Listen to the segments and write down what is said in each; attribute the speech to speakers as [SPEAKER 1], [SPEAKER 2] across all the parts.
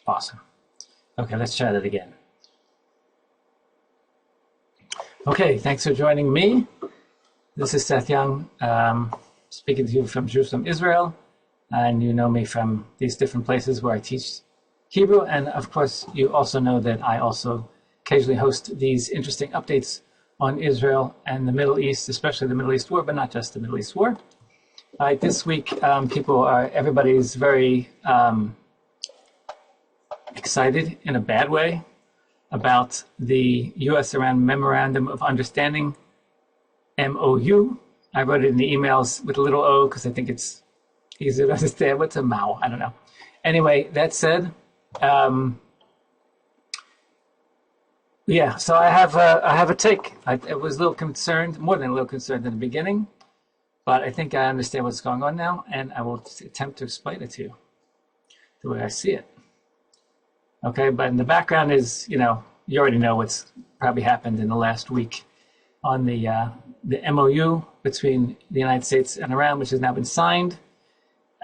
[SPEAKER 1] Awesome. Okay, let's try that again. Okay, thanks for joining me. This is Seth Young, speaking to you from Jerusalem, Israel. And you know me from these different places where I teach Hebrew. And of course, you also know that I also occasionally host these interesting updates on Israel and the Middle East, especially the Middle East war, but not just the Middle East war. This week, everybody's very excited in a bad way about the U.S.-Iran Memorandum of Understanding, MOU. I wrote it in the emails with a little O because I think it's easier to understand. What's a MOU? I don't know. Anyway, that said, yeah, so I have a take. I was a little concerned, more than a little concerned in the beginning, but I think I understand what's going on now, and I will attempt to explain it to you the way I see it. Okay, but in the background is, you already know what's probably happened in the last week on the MOU between the United States and Iran, which has now been signed.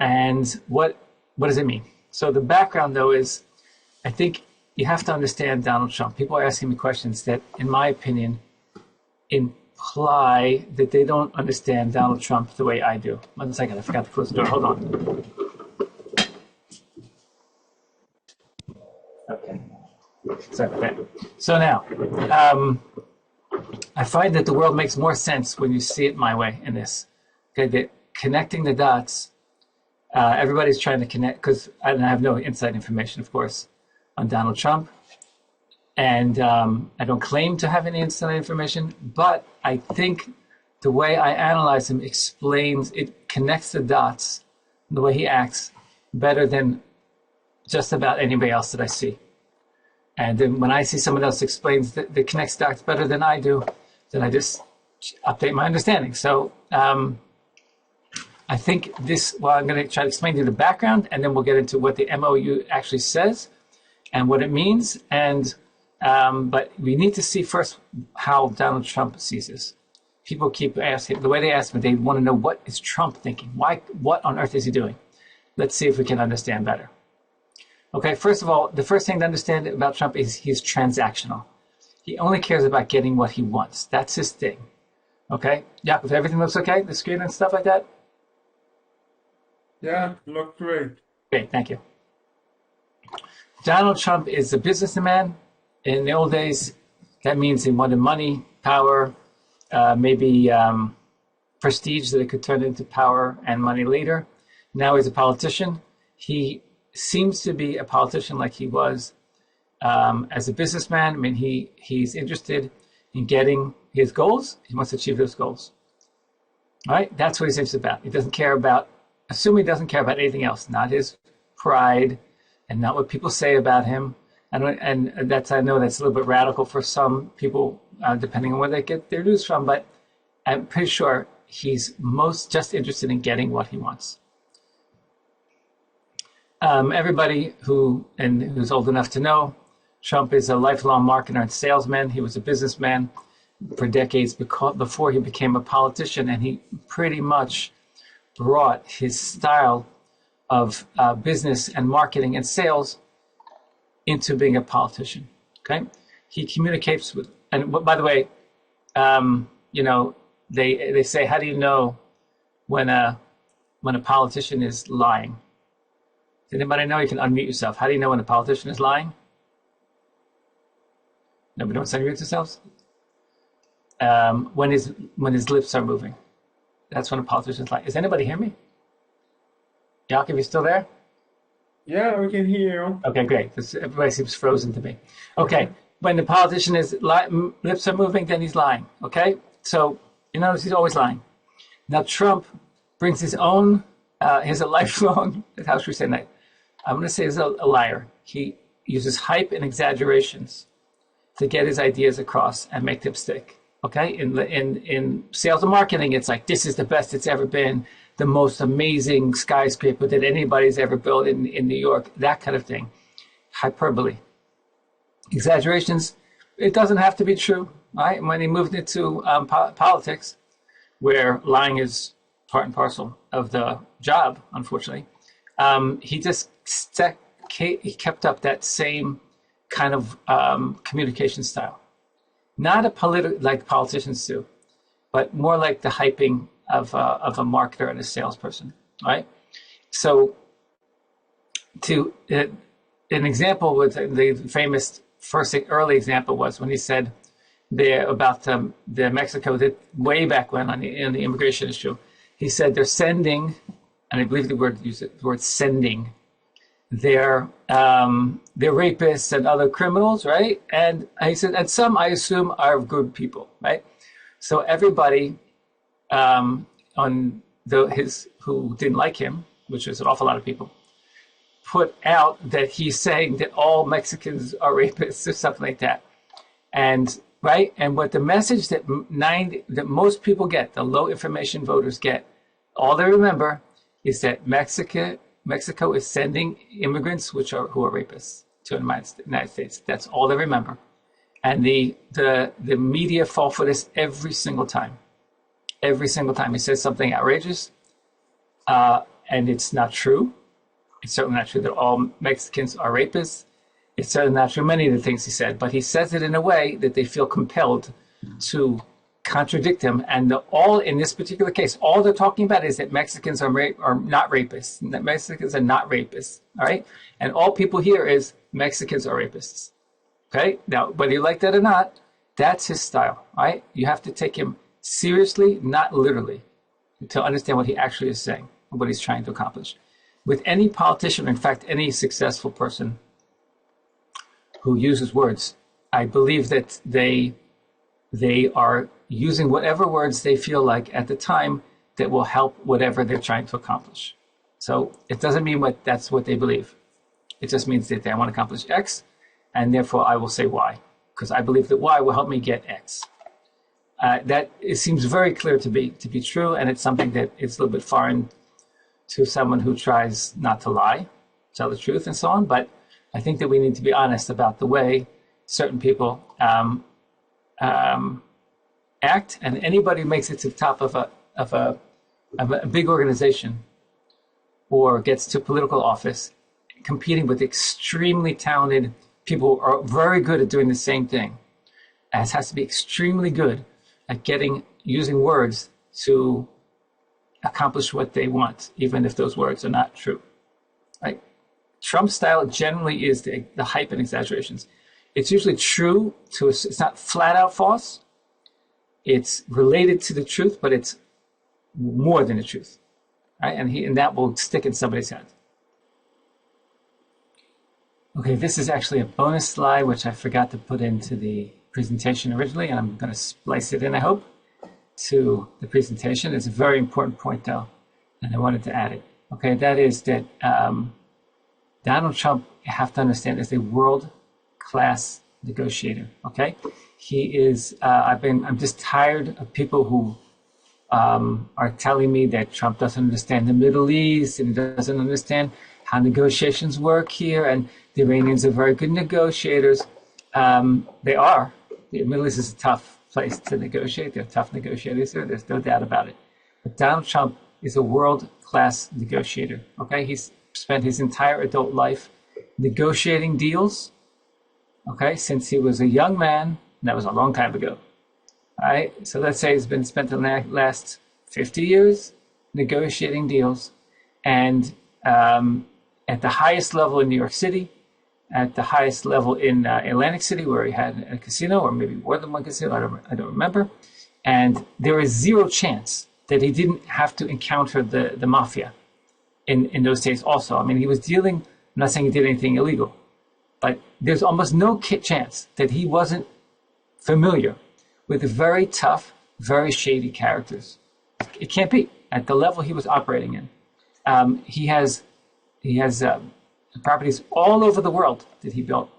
[SPEAKER 1] And what does it mean? So the background, though, is I think you have to understand Donald Trump. People are asking me questions that, in my opinion, imply that they don't understand Donald Trump the way I do. 1 second, I forgot to close the door. Hold on. Okay. Sorry about that. So now, I find that the world makes more sense when you see it my way in this. Okay, that connecting the dots. Everybody's trying to connect, because I have no inside information, of course, on Donald Trump. And I don't claim to have any inside information, but I think the way I analyze him it connects the dots, the way he acts, better than just about anybody else that I see. And then when I see someone else explains that connects dots better than I do, then I just update my understanding. So I think I'm going to try to explain to you the background, and then we'll get into what the MOU actually says and what it means. And but we need to see first how Donald Trump sees this. People keep asking, the way they ask me, they want to know, what is Trump thinking? What on earth is he doing? Let's see if we can understand better. Okay, first of all, the first thing to understand about Trump is he's transactional. He only cares about getting what he wants. That's his thing. Okay? Yaakov, everything looks okay? The screen and stuff like that?
[SPEAKER 2] Yeah, look great.
[SPEAKER 1] Great, thank you. Donald Trump is a businessman. In the old days, that means he wanted money, power, maybe prestige that it could turn into power and money later. Now he's a politician. He seems to be a politician like he was as a businessman. I mean, he's interested in getting his goals. He wants to achieve those goals. All right, that's what he's interested about. He doesn't care about, assume he doesn't care about anything else, not his pride and not what people say about him. And that's, I know that's a little bit radical for some people, depending on where they get their news from, but I'm pretty sure he's most just interested in getting what he wants. Everybody who's old enough to know, Trump is a lifelong marketer and salesman. He was a businessman for decades before he became a politician, and he pretty much brought his style of business and marketing and sales into being a politician. Okay, he communicates with, and by the way, they say, how do you know when a politician is lying? Does anybody know? You can unmute yourself. How do you know when a politician is lying? Nobody wants to unmute themselves? When his lips are moving. That's when a politician is lying. Does anybody hear me? Yaakov, you still there?
[SPEAKER 2] Yeah, we can hear you.
[SPEAKER 1] Okay, great. Everybody seems frozen to me. Okay, when the politician lips are moving, then he's lying. Okay, so you notice he's always lying. Now Trump brings his own. He's a lifelong. How should we say that? I'm going to say he's a liar. He uses hype and exaggerations to get his ideas across and make them stick. Okay, in sales and marketing, it's like, this is the best it's ever been, the most amazing skyscraper that anybody's ever built in New York, that kind of thing. Hyperbole, exaggerations. It doesn't have to be true. Right? When he moved into politics, where lying is part and parcel of the job, unfortunately, he just he kept up that same kind of communication style. Not like politicians do, but more like the hyping of a marketer and a salesperson, right? So, an example with the famous first early example was when he said about the Mexico that way back when in the immigration issue, he said they're sending, and I believe the word sending their rapists and other criminals, right? And he said, and some I assume are good people, right? So everybody who didn't like him, which was an awful lot of people, put out that he's saying that all Mexicans are rapists or something like that. And right, and what the message that most people get, the low information voters get, all they remember is that Mexico is sending immigrants who are rapists to the United States. That's all they remember. And the media fall for this every single time. Every single time he says something outrageous, and it's not true. It's certainly not true that all Mexicans are rapists. It's certainly not true many of the things he said, but he says it in a way that they feel compelled to contradict him. And all in this particular case, all they're talking about is that Mexicans are not rapists, and that Mexicans are not rapists. All right, and all people hear is Mexicans are rapists. Okay, now whether you like that or not, that's his style. Right, you have to take him seriously, not literally, to understand what he actually is saying and what he's trying to accomplish. With any politician, in fact, any successful person who uses words, I believe that they are using whatever words they feel like at the time that will help whatever they're trying to accomplish. So it doesn't mean that's what they believe. It just means that they want to accomplish X, and therefore I will say Y, because I believe that Y will help me get X. That it seems very clear to be true, and it's something that is a little bit foreign to someone who tries not to lie, tell the truth, and so on. But I think that we need to be honest about the way certain people act, and anybody who makes it to the top of a big organization or gets to political office, competing with extremely talented people who are very good at doing the same thing, has to be extremely good at using words to accomplish what they want, even if those words are not true. Right? Trump's style generally is the hype and exaggerations. It's usually true it's not flat out false. It's related to the truth, but it's more than the truth. Right? And that will stick in somebody's head. Okay, this is actually a bonus slide, which I forgot to put into the presentation originally, and I'm going to splice it in, I hope, to the presentation. It's a very important point, though, and I wanted to add it. Okay, that is that Donald Trump, you have to understand, is a world-class negotiator. Okay, he is. I'm just tired of people who are telling me that Trump doesn't understand the Middle East and doesn't understand how negotiations work here, and the Iranians are very good negotiators. They are. The Middle East is a tough place to negotiate. They're tough negotiators there. There's no doubt about it. But Donald Trump is a world-class negotiator. Okay, he's spent his entire adult life negotiating deals. Okay, since he was a young man. And that was a long time ago. All right, so let's say he's been spent the last 50 years negotiating deals, and at the highest level in New York City, at the highest level in Atlantic City, where he had a casino, or maybe more than one casino, I don't remember. And there is zero chance that he didn't have to encounter the mafia in those days also. I mean, he was dealing, I'm not saying he did anything illegal, but there's almost no chance that he wasn't familiar with very tough, very shady characters. It can't be at the level he was operating in. He has properties all over the world that he built,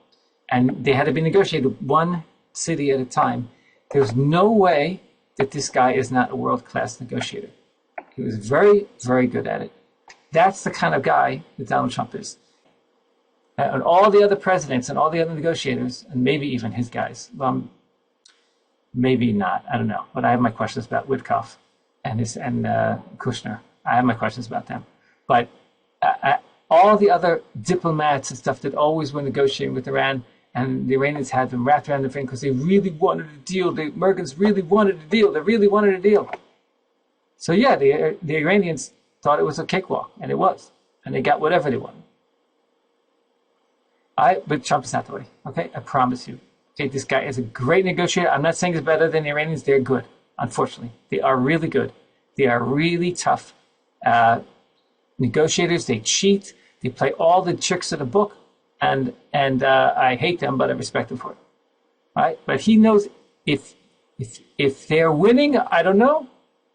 [SPEAKER 1] and they had to be negotiated one city at a time. There's no way that this guy is not a world-class negotiator. He was very, very good at it. That's the kind of guy that Donald Trump is. And all the other presidents and all the other negotiators, and maybe even his guys, maybe not, I don't know. But I have my questions about Witkoff and Kushner. I have my questions about them. But all the other diplomats and stuff that always were negotiating with Iran, and the Iranians had them wrapped around the finger because they really wanted a deal. The Americans really wanted a deal. They really wanted a deal. So yeah, the Iranians thought it was a cakewalk, and it was. And they got whatever they wanted. But Trump is not that way. Okay, I promise you. Okay, this guy is a great negotiator. I'm not saying he's better than the Iranians. They're good. Unfortunately, they are really good. They are really tough negotiators. They cheat. They play all the tricks of the book, and I hate them, but I respect them for it. All right, but he knows if they're winning, I don't know.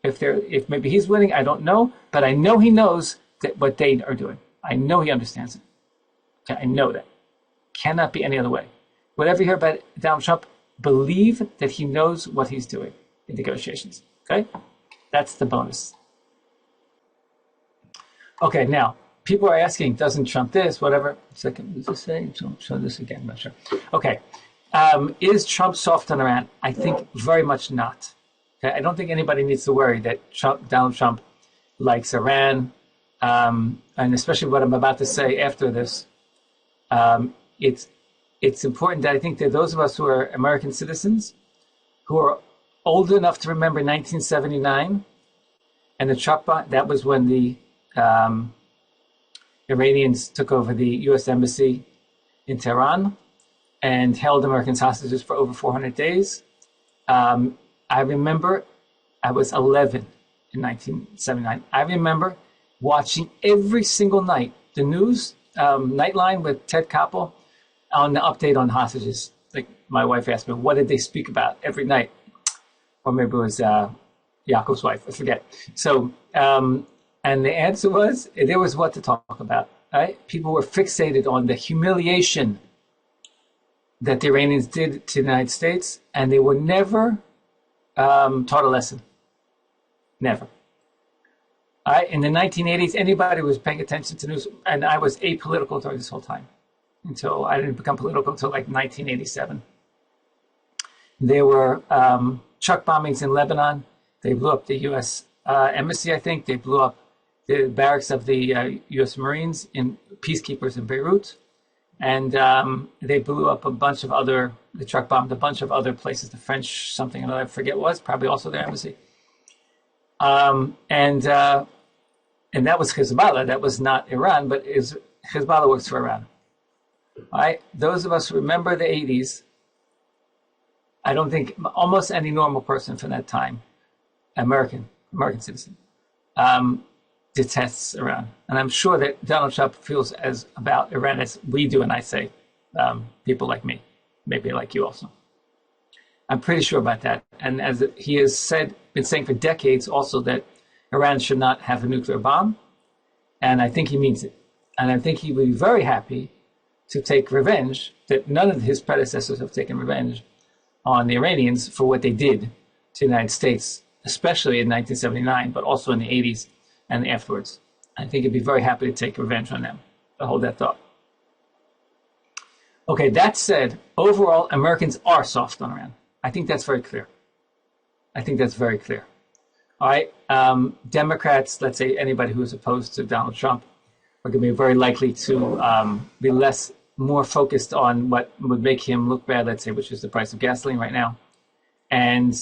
[SPEAKER 1] If maybe he's winning, I don't know. But I know he knows that what they are doing. I know he understands it. Okay, I know that. Cannot be any other way. Whatever you hear about Donald Trump, believe that he knows what he's doing in negotiations. Okay, that's the bonus. Okay, now people are asking, doesn't Trump this, whatever? Second, does this say? Show this again. I'm not sure. Okay, is Trump soft on Iran? I think very much not. Okay, I don't think anybody needs to worry that Donald Trump likes Iran, and especially what I'm about to say after this. It's important that I think that those of us who are American citizens, who are old enough to remember 1979 and the truck bomb, that was when the Iranians took over the U.S. Embassy in Tehran and held Americans hostages for over 400 days. I remember I was 11 in 1979. I remember watching every single night the news Nightline with Ted Koppel on the update on hostages. Like my wife asked me, what did they speak about every night? Or maybe it was Yaakov's wife, I forget. So, and the answer was, there was what to talk about, right? People were fixated on the humiliation that the Iranians did to the United States, and they were never taught a lesson. Never. In the 1980s, anybody was paying attention to news, and I was apolitical during this whole time until I didn't become political until like 1987. There were truck bombings in Lebanon. They blew up the U.S. Embassy, I think. They blew up the barracks of the U.S. Marines in peacekeepers in Beirut. And they blew up the truck bombed a bunch of other places, the French something, I forget what it was, probably also their embassy. And that was Hezbollah. That was not Iran, but Hezbollah works for Iran. All right? Those of us who remember the 80s, I don't think almost any normal person from that time, American citizen, detests Iran. And I'm sure that Donald Trump feels as about Iran as we do, and I say people like me, maybe like you also. I'm pretty sure about that. And as he has been saying for decades also that Iran should not have a nuclear bomb. And I think he means it. And I think he would be very happy to take revenge, that none of his predecessors have taken revenge on the Iranians for what they did to the United States, especially in 1979, but also in the 80s and afterwards. I think he'd be very happy to take revenge on them. I'll hold that thought. Okay, that said, overall, Americans are soft on Iran. I think that's very clear. All right, Democrats, let's say anybody who is opposed to Donald Trump, are going to be very likely to be more focused on what would make him look bad, let's say, which is the price of gasoline right now. And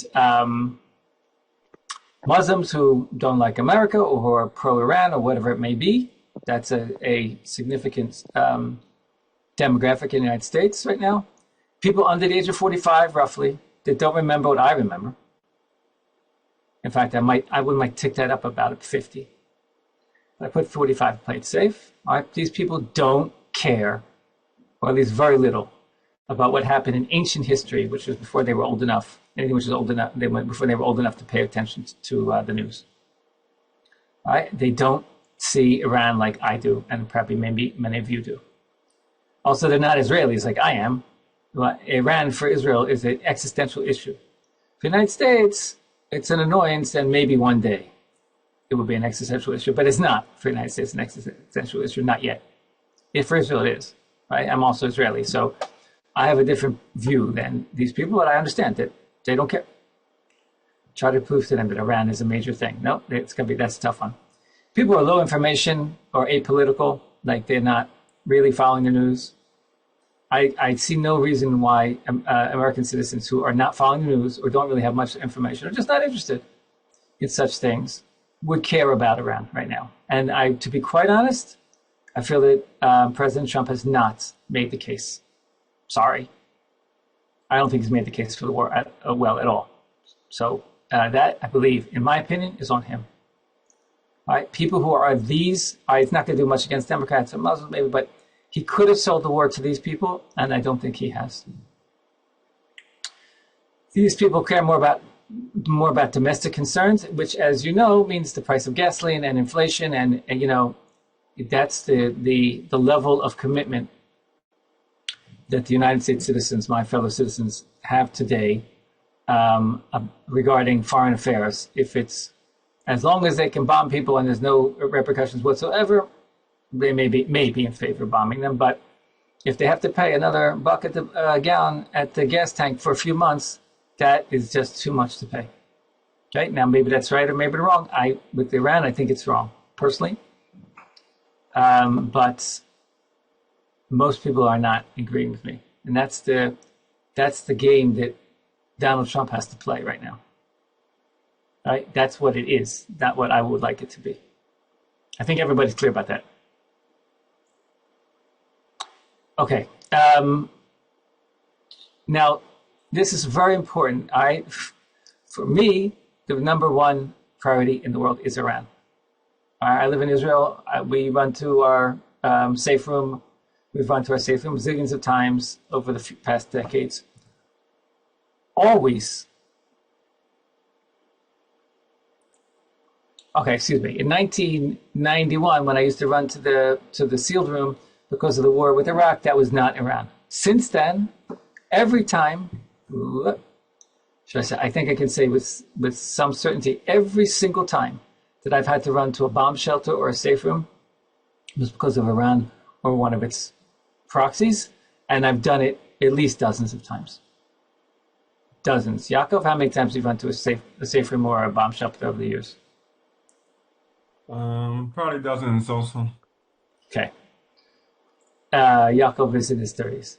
[SPEAKER 1] Muslims who don't like America or who are pro-Iran or whatever it may be, that's a significant demographic in the United States right now. People under the age of 45, roughly, that don't remember what I remember. In fact, I might tick that up about 50. I put 45 to play it safe. All right, these people don't care, or at least very little, about what happened in ancient history, which was before they were old enough. Anything which was old enough, before they were old enough to pay attention to the news. All right, they don't see Iran like I do, and probably maybe many of you do. Also, they're not Israelis like I am. Iran for Israel is an existential issue. For the United States, it's an annoyance, and maybe one day it will be an existential issue, but it's not for the United States an existential issue, not yet. For Israel, it is. Right? I'm also Israeli, so I have a different view than these people, but I understand that they don't care. Try to prove to them that Iran is a major thing. No, that's a tough one. People who are low information or apolitical, like they're not really following the news. I see no reason why American citizens who are not following the news or don't really have much information or just not interested in such things would care about Iran right now. And to be quite honest, I feel that President Trump has not made the case. Sorry. I don't think he's made the case for the war well at all. So that, I believe, in my opinion, is on him. All right, people who are these, it's not going to do much against Democrats or Muslims, maybe, but he could have sold the war to these people, and I don't think he has. These people care more about domestic concerns, which, as you know, means the price of gasoline and inflation, and you know, that's the level of commitment that the United States citizens, my fellow citizens, have today regarding foreign affairs. If it's as long as they can bomb people and there's no repercussions whatsoever, they may be in favor of bombing them. But if they have to pay another buck at the gallon at the gas tank for a few months, that is just too much to pay. Okay, now maybe that's right or maybe wrong. With Iran, I think it's wrong personally, but most people are not agreeing with me, and that's the game that Donald Trump has to play right now. Right? That's what it is, not what I would like it to be. I think everybody's clear about that. Okay. Now, this is very important. For me, the number one priority in the world is Iran. I live in Israel. We run to our safe room. We've run to our safe room zillions of times over the past decades. Always. Okay, excuse me. In 1991, when I used to run to the sealed room because of the war with Iraq, that was not Iran. Since then, every time, should I say? I think I can say with some certainty, every single time that I've had to run to a bomb shelter or a safe room was because of Iran or one of its proxies, and I've done it at least dozens of times. Dozens. Yaakov, how many times have you run to a safe room or a bomb shelter over the years?
[SPEAKER 2] Probably dozens also.
[SPEAKER 1] Okay. Yaakov is in his 30s.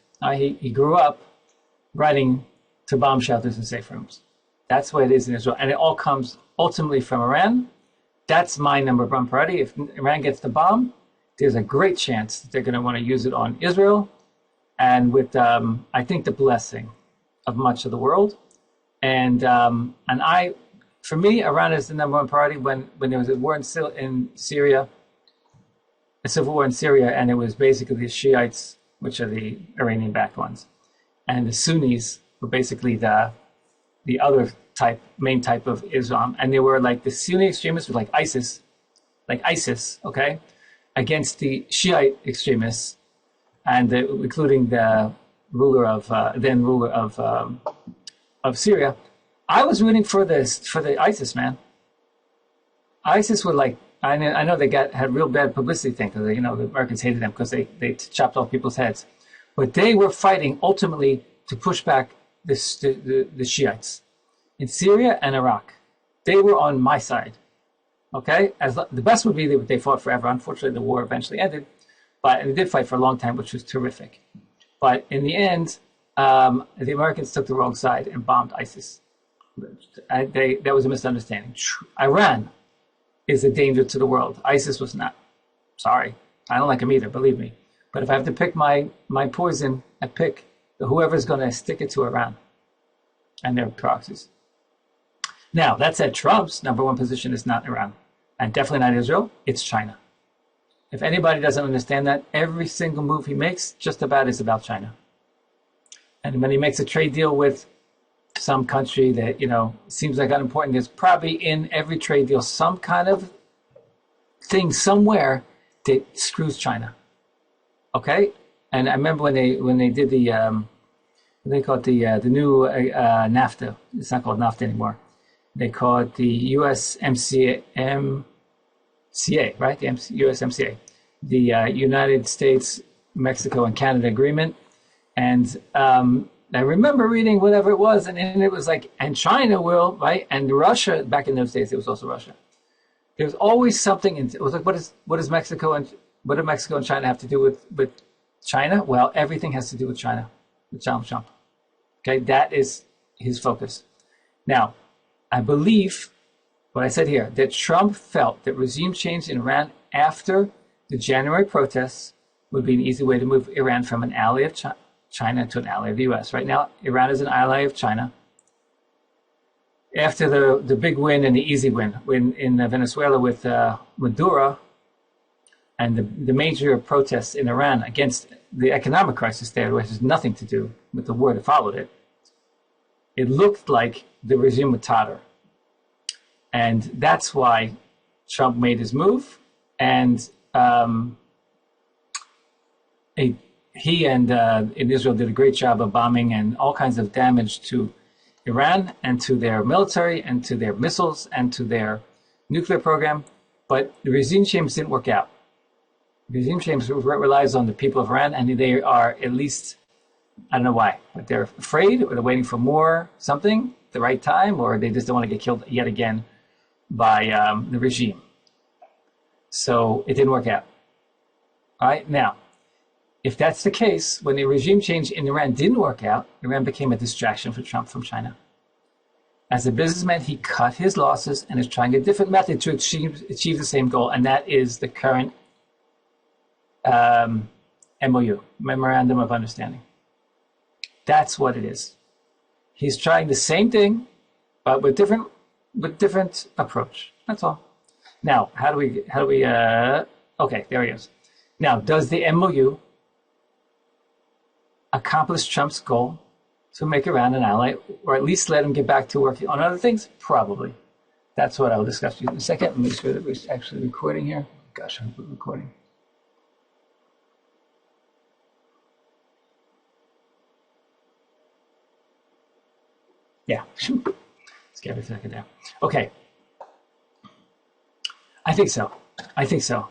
[SPEAKER 1] He grew up running to bomb shelters and safe rooms. That's what it is in Israel. And it all comes ultimately from Iran. That's my number one priority. If Iran gets the bomb, there's a great chance that they're going to want to use it on Israel, and I think, the blessing of much of the world. And for me, Iran is the number one priority. When there was a war in Syria, a civil war in Syria, and it was basically the Shiites, which are the Iranian-backed ones, and the Sunnis were basically the other main type of Islam, and they were like the Sunni extremists were like ISIS, okay, against the Shiite extremists, and including the then ruler of Syria. I was rooting for the ISIS, man. ISIS were like, I know they had real bad publicity thing because the Americans hated them because they chopped off people's heads, but they were fighting ultimately to push back the Shiites in Syria and Iraq. They were on my side. Okay, the best would be that they fought forever. Unfortunately, the war eventually ended, and they did fight for a long time, which was terrific. But in the end, the Americans took the wrong side and bombed ISIS. That was a misunderstanding. Iran is a danger to the world. ISIS was not. Sorry, I don't like them either. Believe me. But if I have to pick my poison, I pick whoever's going to stick it to Iran and their proxies. Now, that said, Trump's number one position is not Iran, and definitely not Israel. It's China. If anybody doesn't understand that, every single move he makes just about is about China. And when he makes a trade deal with some country that, seems like unimportant, there's probably in every trade deal some kind of thing somewhere that screws China. Okay? And I remember when they did they call it the new NAFTA. It's not called NAFTA anymore. They call it the USMCA, right? The USMCA, the United States, Mexico, and Canada Agreement. And I remember reading whatever it was, and it was like, and China will, right? And Russia, back in those days, it was also Russia. There was always something, it was like, what is Mexico and What do Mexico and China have to do with China? Well, everything has to do with China, with Donald Trump. Okay, that is his focus. Now, I believe what I said here, that Trump felt that regime change in Iran after the January protests would be an easy way to move Iran from an ally of China to an ally of the U.S. Right now, Iran is an ally of China. After the big win and the easy win in Venezuela with Maduro and the major protests in Iran against the economic crisis there, which has nothing to do with the war that followed it, it looked like the regime would totter. And that's why Trump made his move. And he and in Israel did a great job of bombing and all kinds of damage to Iran and to their military and to their missiles and to their nuclear program. But the regime change didn't work out. Regime change relies on the people of Iran, and they are at least, I don't know why, but they're afraid, or they're waiting for more something, the right time, or they just don't want to get killed yet again by the regime. So it didn't work out. All right, now, if that's the case, when the regime change in Iran didn't work out, Iran became a distraction for Trump from China. As a businessman, he cut his losses and is trying a different method to achieve the same goal, and that is the current MOU, Memorandum of Understanding. That's what it is. He's trying the same thing, but with different approach. That's all. Now, how do we? Okay, there he is. Now, does the MOU accomplish Trump's goal to make Iran an ally, or at least let him get back to working on other things? Probably. That's what I'll discuss with you in a second. Let me make sure that we're actually recording here. Gosh, I'm recording. Yeah, let's get everything down. Okay, I think so.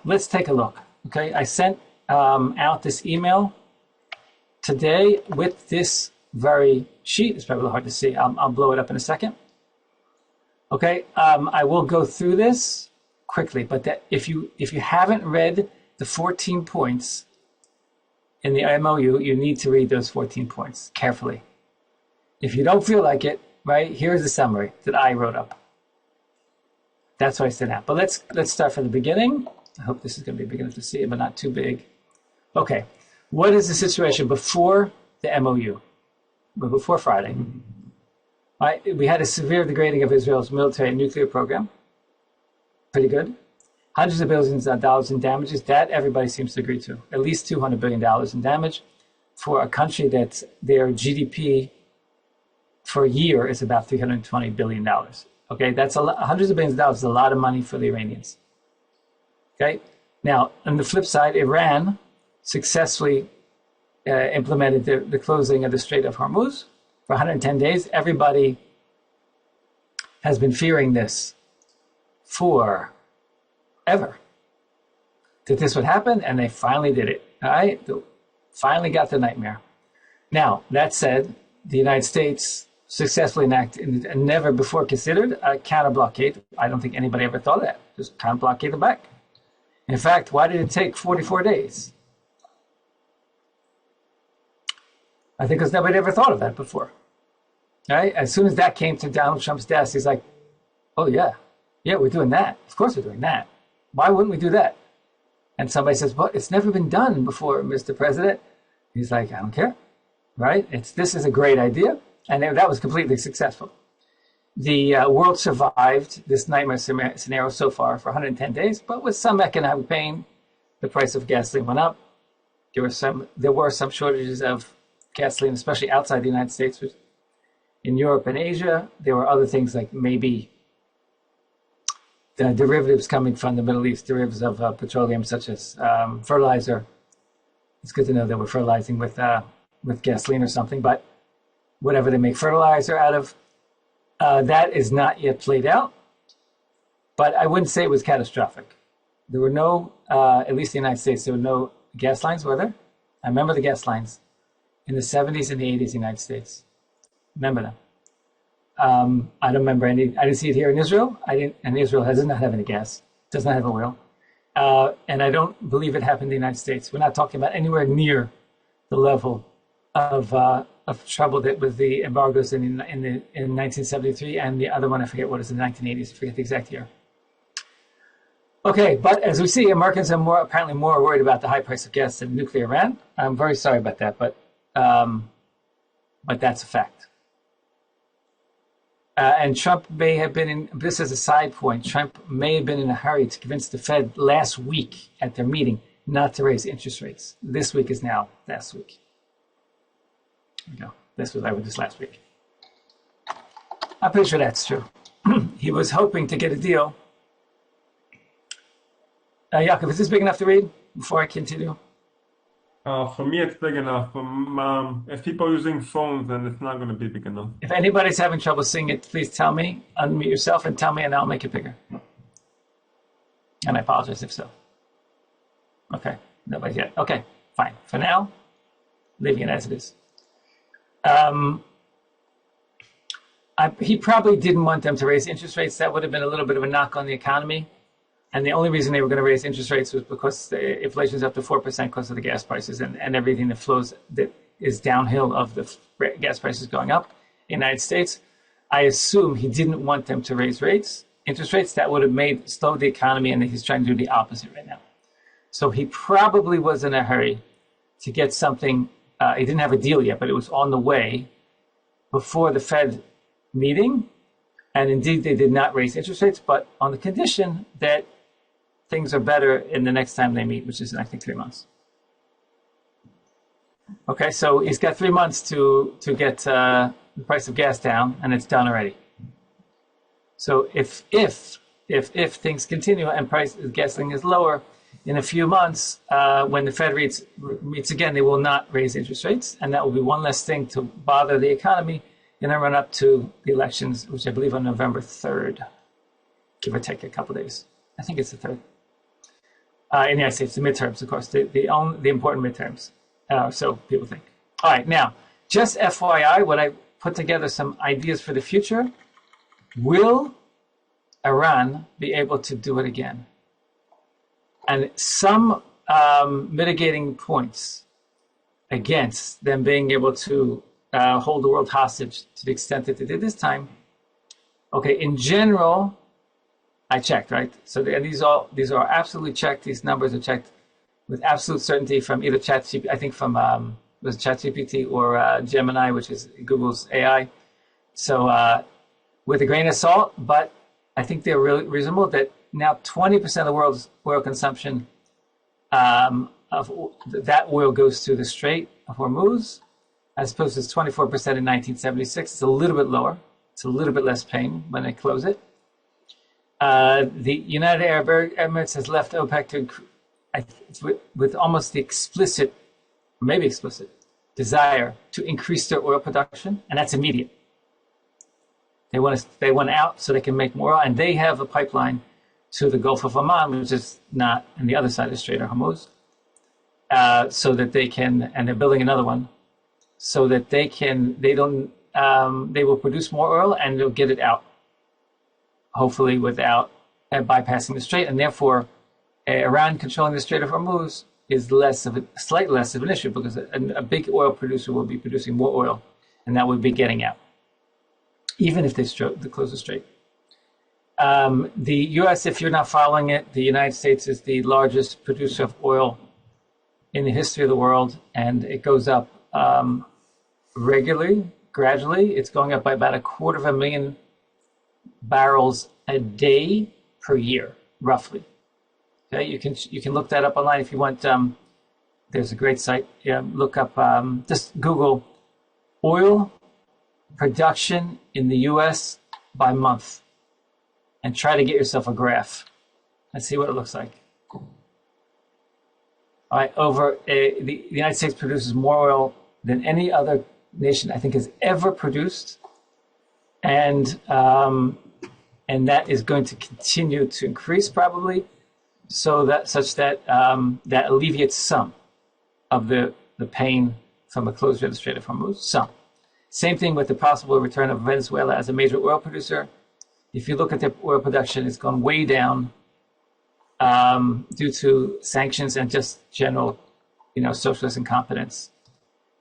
[SPEAKER 1] Let's take a look. Okay, I sent out this email today with this very sheet. It's probably hard to see. I'll blow it up in a second. Okay, I will go through this quickly, but if you haven't read the 14 points in the MOU, you need to read those 14 points carefully. If you don't feel like it, right, here's the summary that I wrote up. That's what I sent out. But let's start from the beginning. I hope this is going to be big enough to see it, but not too big. Okay, what is the situation before the MOU? But before Friday, right, we had a severe degrading of Israel's military and nuclear program. Pretty good. Hundreds of billions of dollars in damages. That everybody seems to agree to. At least $200 billion in damage for a country that their GDP for a year is about $320 billion. Okay, that's hundreds of billions of dollars is a lot of money for the Iranians. Okay, now on the flip side, Iran successfully implemented the closing of the Strait of Hormuz for 110 days. Everybody has been fearing this forever, that this would happen, and they finally did it. All right, finally got the nightmare. Now, that said, the United States successfully enacted and never before considered a counter blockade. I don't think anybody ever thought of that. Just counter blockade them back. In fact, why did it take 44 days? I think because nobody ever thought of that before. Right? As soon as that came to Donald Trump's desk, he's like, oh yeah, we're doing that. Of course we're doing that. Why wouldn't we do that? And somebody says, well, it's never been done before, Mr. President. He's like, I don't care. Right? This is a great idea. And that was completely successful. The world survived this nightmare scenario so far for 110 days, but with some economic pain. The price of gasoline went up. There were some shortages of gasoline, especially outside the United States, in Europe and Asia. There were other things like maybe the derivatives coming from the Middle East, derivatives of petroleum, such as fertilizer. It's good to know that we're fertilizing with gasoline or something, but whatever they make fertilizer out of, that is not yet played out. But I wouldn't say it was catastrophic. There were no, at least in the United States, there were no gas lines, were there? I remember the gas lines in the 70s and the 80s in the United States. Remember them. I don't remember any. I didn't see it here in Israel. And Israel does not have any gas, does not have oil. And I don't believe it happened in the United States. We're not talking about anywhere near the level of trouble that with the embargoes in 1973 and the other one, I forget what is in the 1980s, I forget the exact year. Okay, but as we see, Americans are apparently more worried about the high price of gas than nuclear Iran. I'm very sorry about that, but that's a fact. And Trump may have been in, this is a side point, Trump may have been in a hurry to convince the Fed last week at their meeting not to raise interest rates. This week is now last week. There we go. This was over this last week. I'm pretty sure that's true. He was hoping to get a deal. Yaakov, is this big enough to read before I continue?
[SPEAKER 2] For me, it's big enough. If people are using phones, then it's not going to be big enough.
[SPEAKER 1] If anybody's having trouble seeing it, please tell me. Unmute yourself and tell me, and I'll make it bigger. And I apologize if so. Okay, nobody yet. Okay, fine. For now, leaving it as it is. He probably didn't want them to raise interest rates. That would have been a little bit of a knock on the economy. And the only reason they were going to raise interest rates was because the inflation is up to 4% because of the gas prices and everything that flows that is downhill of the gas prices going up in the United States. I assume he didn't want them to raise interest rates. That would have slowed the economy, and he's trying to do the opposite right now. So he probably was in a hurry to get something. He didn't have a deal yet, but it was on the way before the Fed meeting. And indeed, they did not raise interest rates, but on the condition that things are better in the next time they meet, which is, I think, 3 months. Okay, so he's got 3 months to get the price of gas down, and it's done already. So if things continue and gasoline is lower in a few months, when the Fed meets again, they will not raise interest rates, and that will be one less thing to bother the economy in the run up to the elections, which I believe on November 3rd, give or take a couple of days. I think it's the 3rd. In the United States, the midterms, of course, the important midterms. So people think. All right, now, just FYI, what I put together some ideas for the future. Will Iran be able to do it again? And some mitigating points against them being able to hold the world hostage to the extent that they did this time. Okay, in general, I checked, right? So these are absolutely checked. These numbers are checked with absolute certainty from either ChatGPT, I think from was ChatGPT or Gemini, which is Google's AI. So with a grain of salt, but I think they're really reasonable. That now 20% of the world's oil consumption of that oil goes through the Strait of Hormuz, as opposed to 24% in 1976. It's a little bit lower. It's a little bit less pain when they close it. The United Arab Emirates has left OPEC with almost the explicit, maybe explicit, desire to increase their oil production, and that's immediate. They want out so they can make more oil, and they have a pipeline to the Gulf of Oman, which is not on the other side of the Strait of Hormuz, so that they can, and they're building another one, so that they will produce more oil and they'll get it out, hopefully without bypassing the strait, and therefore Iran controlling the Strait of Hormuz is slightly less of an issue, because a big oil producer will be producing more oil, and that would be getting out, even if they close the strait. The U.S., if you're not following it, the United States is the largest producer of oil in the history of the world, and it goes up regularly, gradually. It's going up by about 250,000 barrels a day per year, roughly. Okay, you can look that up online if you want. There's a great site. Yeah, look up. Just Google oil production in the U.S. by month, and try to get yourself a graph and see what it looks like. All right, the United States produces more oil than any other nation, I think, has ever produced, and that is going to continue to increase probably, such that that alleviates some of the pain from a closure of the Strait of Hormuz. Some. Same thing with the possible return of Venezuela as a major oil producer. If you look at their oil production, it's gone way down due to sanctions and just general, socialist incompetence.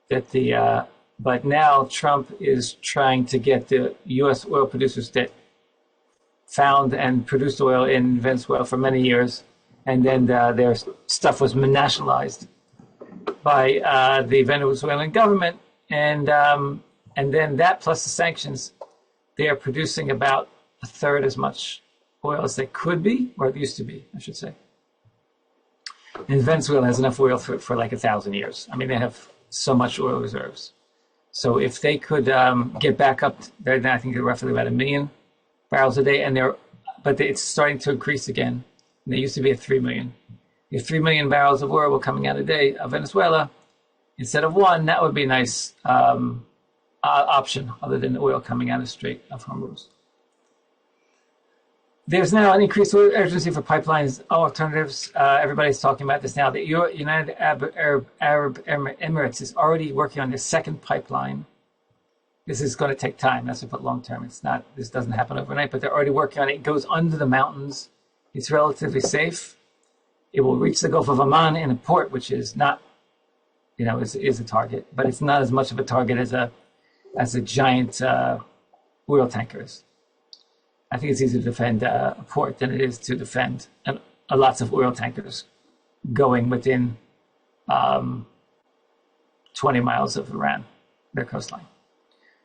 [SPEAKER 1] But now Trump is trying to get the U.S. oil producers that found and produced oil in Venezuela for many years, and then their stuff was nationalized by the Venezuelan government, and then that plus the sanctions, they are producing about a third as much oil as they could be, or it used to be, I should say. And Venezuela has enough oil for like 1,000 years. I mean, they have so much oil reserves. So if they could get back up, then I think they're roughly about 1 million barrels a day, but it's starting to increase again. And they used to be at 3 million. If 3 million barrels of oil were coming out a day of Venezuela instead of 1, that would be a nice option, other than the oil coming out of Strait of Hormuz. There's now an increased urgency for pipelines alternatives. Everybody's talking about this now. The United Arab Emirates is already working on their second pipeline. This is going to take time. That's what long term. This doesn't happen overnight, but they're already working on it. It goes under the mountains. It's relatively safe. It will reach the Gulf of Oman in a port, which is not, is a target, but it's not as much of a target as a giant oil tanker is. I think it's easier to defend a port than it is to defend lots of oil tankers going within 20 miles of Iran, their coastline.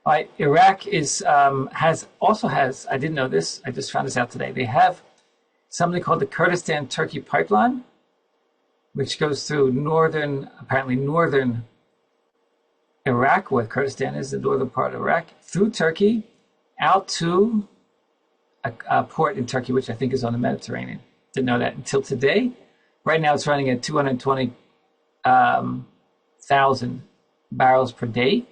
[SPEAKER 1] All right, Iraq has, I didn't know this, I just found this out today. They have something called the Kurdistan-Turkey pipeline, which goes through apparently northern Iraq, where Kurdistan is, the northern part of Iraq, through Turkey, out to a port in Turkey, which I think is on the Mediterranean. Didn't know that until today. Right now it's running at 220,000 barrels per day.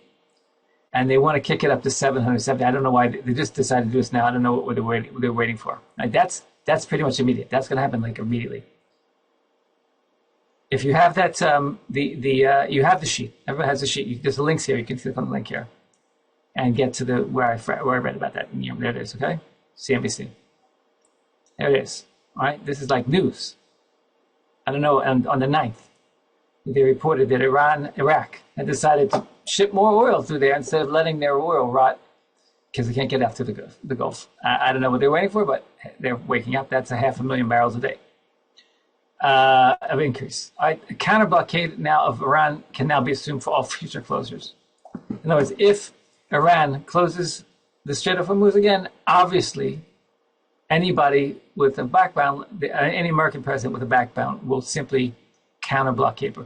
[SPEAKER 1] And they want to kick it up to 770. I don't know why they just decided to do this now. I don't know what they're waiting for. Like that's pretty much immediate. That's going to happen like immediately. If you have that, you have the sheet. Everyone has the sheet. There's the links here. You can click on the link here and get to where I read about that. There it is. Okay, CNBC. There it is. All right. This is like news. I don't know. And on the 9th, they reported that Iraq had decided to ship more oil through there instead of letting their oil rot because they can't get out to the Gulf. I don't know what they're waiting for, but they're waking up. That's 500,000 barrels a day of increase. A counter blockade now of Iran can now be assumed for all future closures. In other words, if Iran closes the Strait of Hormuz again, obviously anybody with a background, any American president with a background will simply counter blockade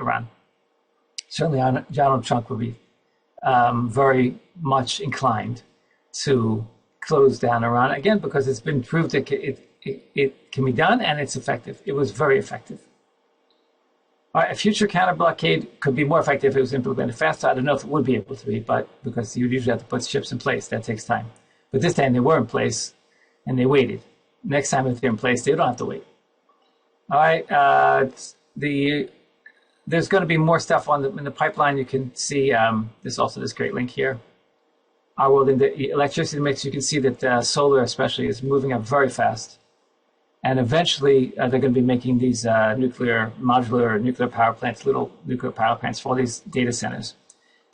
[SPEAKER 1] Iran. Certainly Donald Trump would be very much inclined to close down Iran again, because it's been proved that it can be done and it's effective. It was very effective. All right, a future counter blockade could be more effective if it was implemented faster. I don't know if it would be able to be, but because you usually have to put ships in place, that takes time. But this time they were in place and they waited. Next time if they're in place, they don't have to wait. All right, there's going to be more stuff in the pipeline. You can see there's also this great link here. Our world in the electricity mix. You can see that solar, especially, is moving up very fast, and eventually they're going to be making these modular nuclear power plants, little nuclear power plants for all these data centers.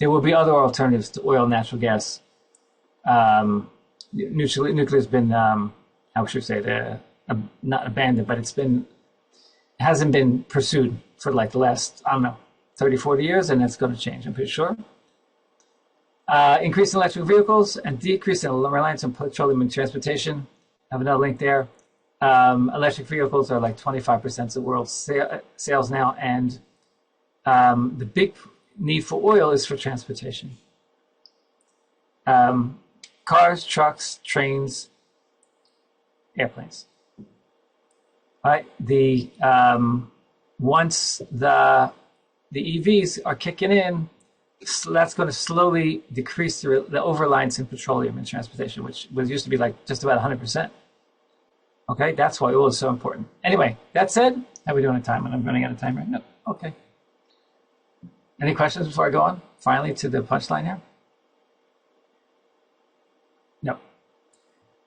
[SPEAKER 1] There will be other alternatives to oil, natural gas. Nuclear's been, how should I say, not abandoned, but it hasn't been pursued for like the last, 30, 40 years, and that's going to change, I'm pretty sure. Increase in electric vehicles and decrease in reliance on petroleum and transportation. I have another link there. Electric vehicles are like 25% of the world's sales now, and the big need for oil is for transportation. Cars, trucks, trains, airplanes. All right. Once the EVs are kicking in, that's going to slowly decrease the over-reliance in petroleum and transportation, which used to be like just about 100%. Okay, that's why oil is so important. Anyway, that said, how are we doing on time? And I'm running out of time right now. Okay. Any questions before I go on? Finally, to the punchline here. No.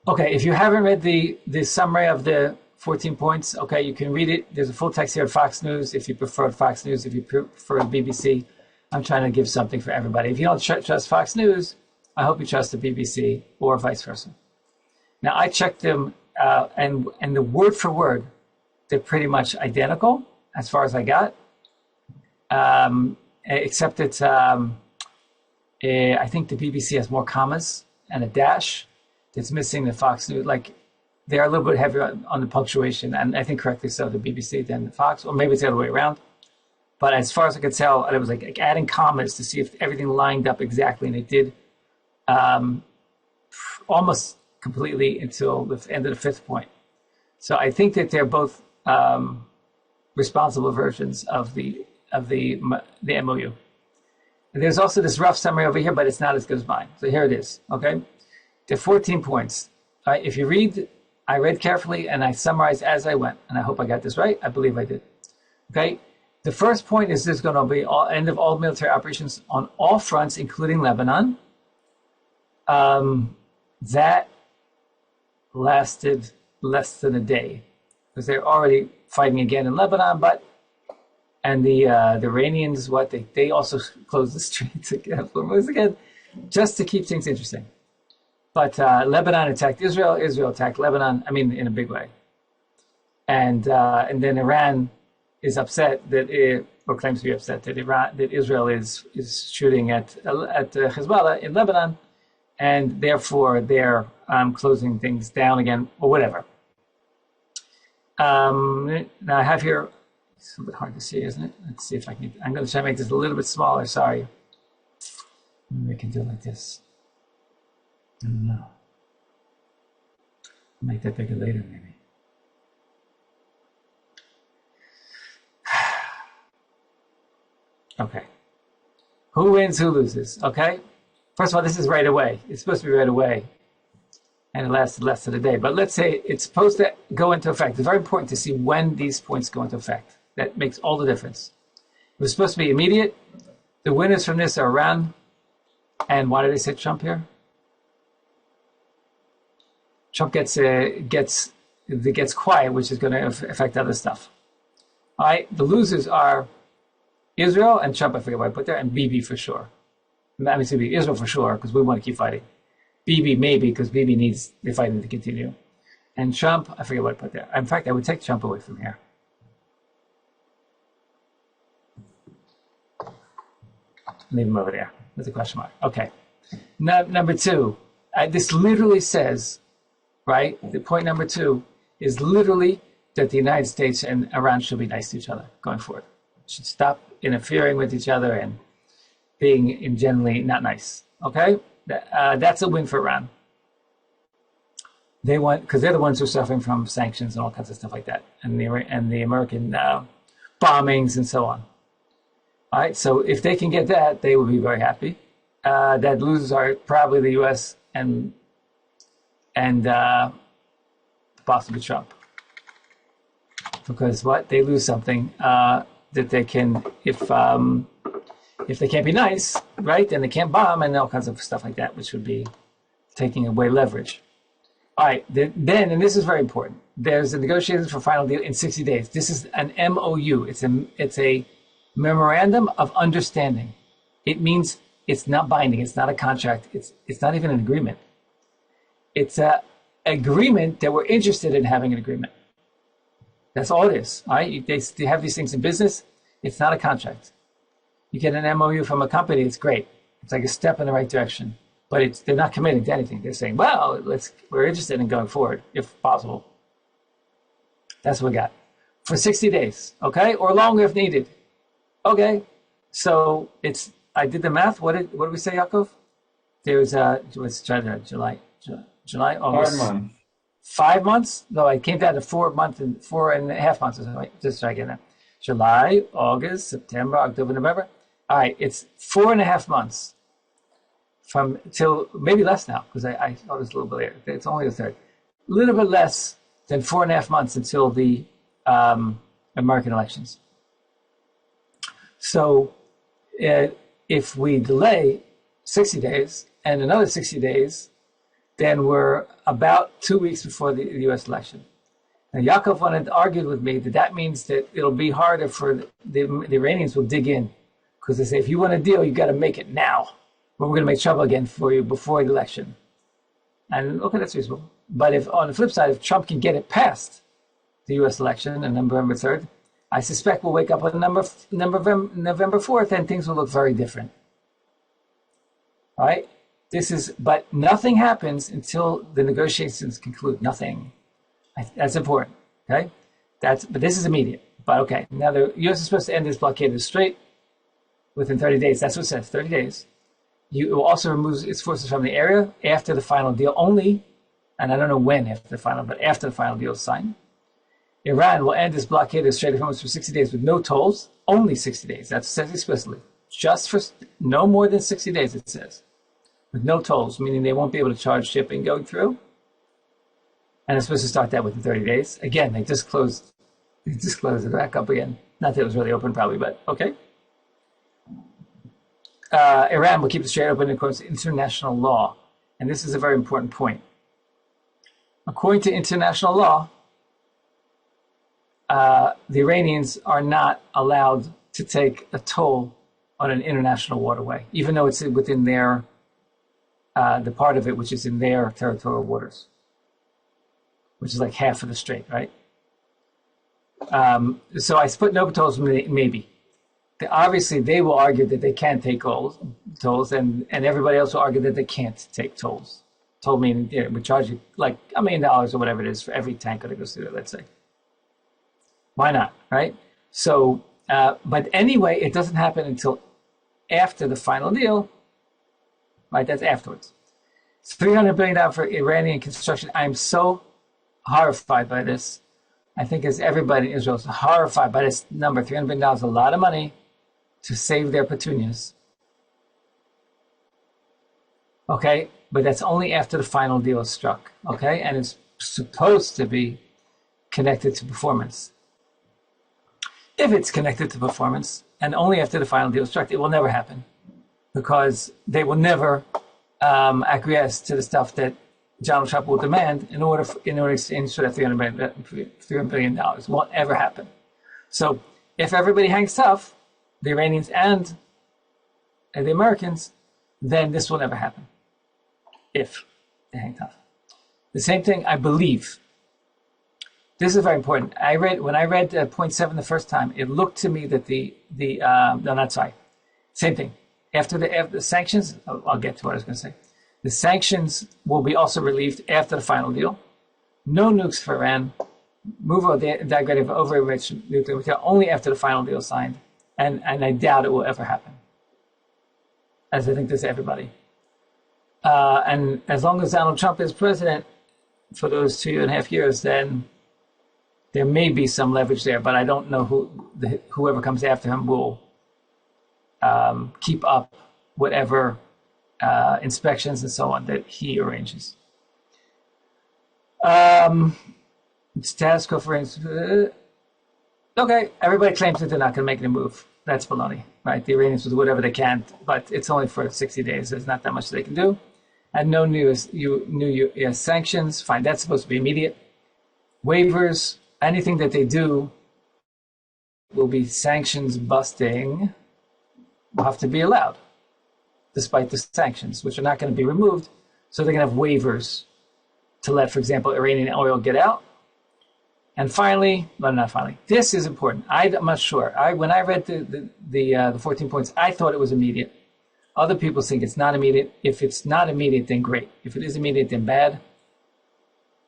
[SPEAKER 1] Okay, if you haven't read the summary of the 14 points. Okay, you can read it. There's a full text here at Fox News if you prefer Fox News, if you prefer the BBC. I'm trying to give something for everybody. If you don't trust Fox News, I hope you trust the BBC or vice versa. Now, I checked them, and the word for word, they're pretty much identical as far as I got, except it's, I think the BBC has more commas and a dash that's missing the Fox News. Like, they're a little bit heavier on the punctuation, and I think correctly so, the BBC than the Fox, or maybe it's the other way around. But as far as I could tell, it was like adding commas to see if everything lined up exactly, and it did almost completely until the end of the fifth point. So I think that they're both responsible versions of the MOU. And there's also this rough summary over here, but it's not as good as mine. So here it is. Okay, there are 14 points. All right, if you read, I read carefully and I summarized as I went, and I hope I got this right. I believe I did. Okay. The first point is there's going to be end of all military operations on all fronts, including Lebanon. That lasted less than a day because they're already fighting again in Lebanon. And the Iranians, they also closed the streets again, just to keep things interesting. But Lebanon attacked Israel. Israel attacked Lebanon. I mean, in a big way. And then Iran is upset or claims to be upset that Israel is shooting at Hezbollah in Lebanon, and therefore they're closing things down again or whatever. Now I have here, it's a bit hard to see, isn't it? Let's see if I can. I'm going to try to make this a little bit smaller. Sorry. Maybe we can do it like this. I don't know. I'll make that bigger later, maybe. Okay. Who wins, who loses? Okay. First of all, this is right away. It's supposed to be right away. And it lasted less than a day. But let's say it's supposed to go into effect. It's very important to see when these points go into effect. That makes all the difference. It was supposed to be immediate. The winners from this are Iran. And why did I say Trump here? Trump gets quiet, which is going to affect other stuff. All right. The losers are Israel and Trump, I forget what I put there, and Bibi for sure. I mean, it's going to be Israel for sure, because we want to keep fighting. Bibi maybe, because Bibi needs the fighting to continue. And Trump, I forget what I put there. In fact, I would take Trump away from here. Leave him over there with a question mark. Okay. Number two, this literally says, right, the point number two is literally that the United States and Iran should be nice to each other going forward. Should stop interfering with each other and being generally not nice. Okay, that's a win for Iran. They want, because they're the ones who are suffering from sanctions and all kinds of stuff like that, and the American bombings and so on. All right, so if they can get that, they will be very happy. That losers are probably the U.S. and possibly Trump, because they lose something. That they can, if they can't be nice, right, then they can't bomb and all kinds of stuff like that, which would be taking away leverage. All right, then, and this is very important, there's a negotiations for final deal in 60 days. This is an MOU. It's a memorandum of understanding. It means it's not binding. It's not a contract. It's not even an agreement. It's an agreement that we're interested in having an agreement. That's all it is. All right? They have these things in business. It's not a contract. You get an MOU from a company, it's great. It's like a step in the right direction. But they're not committing to anything. They're saying, well, we're interested in going forward, if possible. That's what we got. For 60 days, okay? Or longer if needed. Okay. So I did the math. What did we say, Yaakov? There's let's try that, July, August.
[SPEAKER 2] 5 months.
[SPEAKER 1] 5 months? No, I came down to 4 months and 4.5 months. Wait, just try again. July, August, September, October, November. All right, it's 4.5 months from till maybe less now, because I thought it was a little bit later. It's only the third. A little bit less than 4.5 months until the American elections. So if we delay 60 days and another 60 days, then we're about 2 weeks before the U.S. election. Now, Yaakov wanted to argue with me that that means that it'll be harder for the Iranians will dig in, because they say, if you want a deal, you got to make it now, or we're going to make trouble again for you before the election. And okay, that's reasonable. But if on the flip side, if Trump can get it past the U.S. election on November 3rd, I suspect we'll wake up on November 4th and things will look very different. All right? But nothing happens until the negotiations conclude. Nothing. That's important. Okay? But this is immediate. But okay, now the U.S. is supposed to end this blockade of the Strait within 30 days. That's what it says, 30 days. It will also remove its forces from the area after the final deal only, and I don't know when after the final, but after the final deal is signed. Iran will end its blockade of the Strait of Hormuz for 60 days with no tolls, only 60 days. That's said explicitly. Just for no more than 60 days, it says. With no tolls, meaning they won't be able to charge shipping going through. And it's supposed to start that within 30 days. Again, they just closed it back up again. Not that it was really open, probably, but okay. Iran will keep the Strait open according to international law. And this is a very important point. According to international law, the Iranians are not allowed to take a toll on an international waterway, even though it's within their, the part of it which is in their territorial waters, which is like half of the strait, right? So I put no tolls, maybe. Obviously, they will argue that they can take tolls, and everybody else will argue that they can't take tolls. Toll meaning we charge you like $1 million or whatever it is for every tanker that goes through there, let's say. Why not, right? So, but anyway, it doesn't happen until after the final deal, right? That's afterwards. It's $300 billion for Iranian construction. I am so horrified by this. I think as everybody in Israel is horrified by this number. $300 billion is a lot of money to save their petunias. Okay, but that's only after the final deal is struck. Okay, and it's supposed to be connected to performance. If it's connected to performance and only after the final deal is struck, it will never happen, because they will never acquiesce to the stuff that Donald Trump will demand in order to exchange for that $300 billion. It won't ever happen. So if everybody hangs tough, the Iranians and the Americans, then this will never happen. If they hang tough. The same thing, I believe. This is very important. When I read point 7 the first time, it looked to me that same thing. After the sanctions, I'll get to what I was going to say. The sanctions will be also relieved after the final deal. No nukes for Iran. Move the diagram of over-enriched nuclear material only after the final deal is signed. And I doubt it will ever happen. As I think this to everybody. And as long as Donald Trump is president for those 2.5 years, then there may be some leverage there, but I don't know whoever comes after him will keep up whatever inspections and so on that he arranges. Status quo for okay, everybody claims that they're not going to make any move. That's baloney, right? The Iranians will do whatever they can, but it's only for 60 days. There's not that much they can do. And no new US sanctions. Fine, that's supposed to be immediate. Waivers, anything that they do will be sanctions busting, will have to be allowed, despite the sanctions, which are not going to be removed. So they're going to have waivers to let, for example, Iranian oil get out. And finally, well, not finally, this is important. I'm not sure. When I read the 14 points, I thought it was immediate. Other people think it's not immediate. If it's not immediate, then great. If it is immediate, then bad.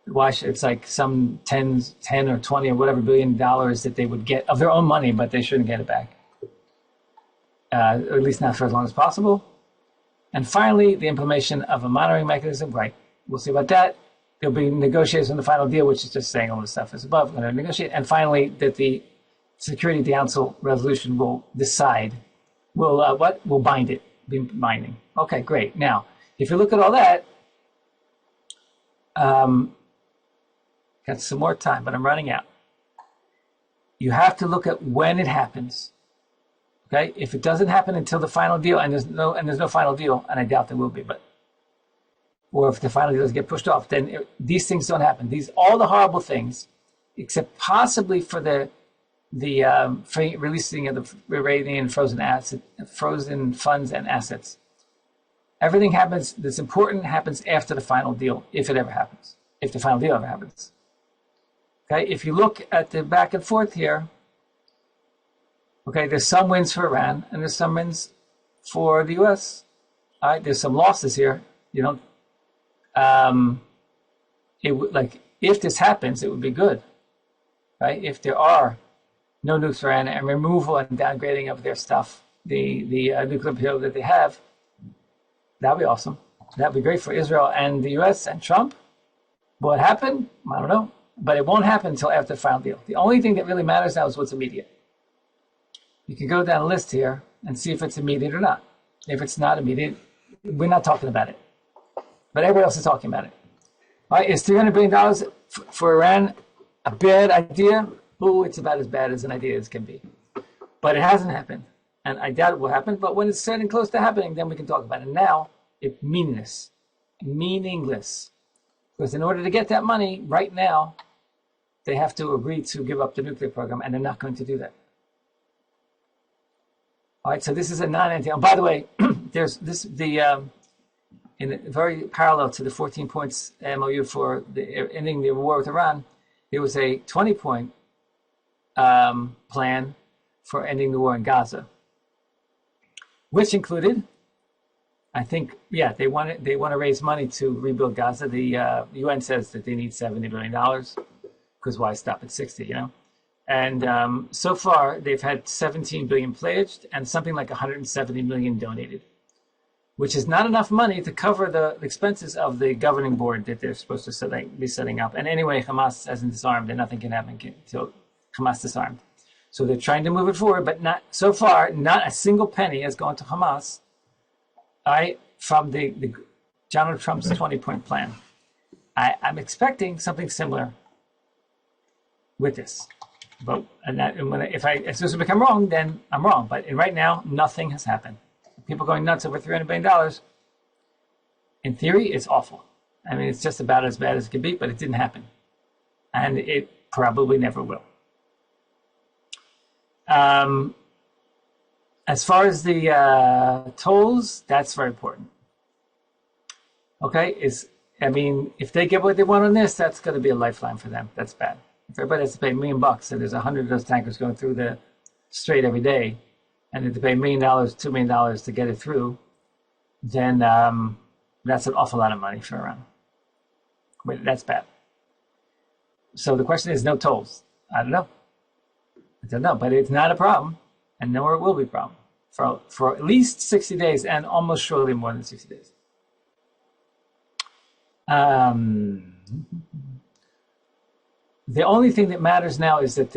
[SPEAKER 1] Why should, it's like some 10 or 20 or whatever $billion that they would get of their own money, but they shouldn't get it back. Or at least not for as long as possible. And finally, the implementation of a monitoring mechanism. Right. We'll see about that. There'll be negotiations on the final deal, which is just saying all the stuff is above. We're going to negotiate. And finally, that the Security Council resolution will decide, will bind it, be binding. Okay, great. Now, if you look at all that, got some more time, but I'm running out. You have to look at when it happens. Okay, if it doesn't happen until the final deal, and there's no final deal, and I doubt there will be, or if the final deal doesn't get pushed off, then these things don't happen. All the horrible things except possibly for the releasing of the Iranian frozen funds and assets. Everything happens that's important happens after the final deal, if it ever happens, if the final deal ever happens. Okay, if you look at the back and forth here, okay, there's some wins for Iran and there's some wins for the U.S. All right, there's some losses here. You know, it would, like, if this happens, it would be good, right? If there are no nukes for Iran and removal and downgrading of their stuff, the nuclear material that they have, that'd be awesome. That'd be great for Israel and the U.S. and Trump. Will it happen? I don't know, but it won't happen until after the final deal. The only thing that really matters now is what's immediate. You can go down a list here and see if it's immediate or not. If it's not immediate, we're not talking about it, but everybody else is talking about it. All right, is $300 billion for Iran a bad idea? Oh, it's about as bad as an idea as can be. But it hasn't happened, and I doubt it will happen. But when it's getting close to happening, then we can talk about it. Now, it's meaningless. Because in order to get that money right now, they have to agree to give up the nuclear program, and they're not going to do that. All right, so this is a non-anti. Oh, by the way, there's this in very parallel to the 14 points MOU for ending the war with Iran. There was a 20-point plan for ending the war in Gaza, which included, I think, yeah, they want to raise money to rebuild Gaza. The UN says that they need $70 billion, because why stop at 60, you know? And so far, they've had 17 billion pledged and something like 170 million donated, which is not enough money to cover the expenses of the governing board that they're supposed to be setting up. And anyway, Hamas hasn't disarmed, and nothing can happen until Hamas disarmed. So they're trying to move it forward, but not so far. Not a single penny has gone to Hamas. From the Donald Trump's 20-point plan. I'm expecting something similar with this. But if as soon as I become wrong, then I'm wrong. But right now, nothing has happened. People going nuts over $300 billion. In theory, it's awful. I mean, it's just about as bad as it could be, but it didn't happen. And it probably never will. As far as the tolls, that's very important. Okay, if they get what they want on this, that's going to be a lifeline for them. That's bad. If everybody has to pay $1 million and there's 100 of those tankers going through the strait every day, and they have to pay $1 million, $2 million to get it through, then that's an awful lot of money for Iran. But that's bad. So the question is, no tolls. I don't know, but it's not a problem, and nor it will be a problem for at least 60 days, and almost surely more than 60 days. The only thing that matters now is that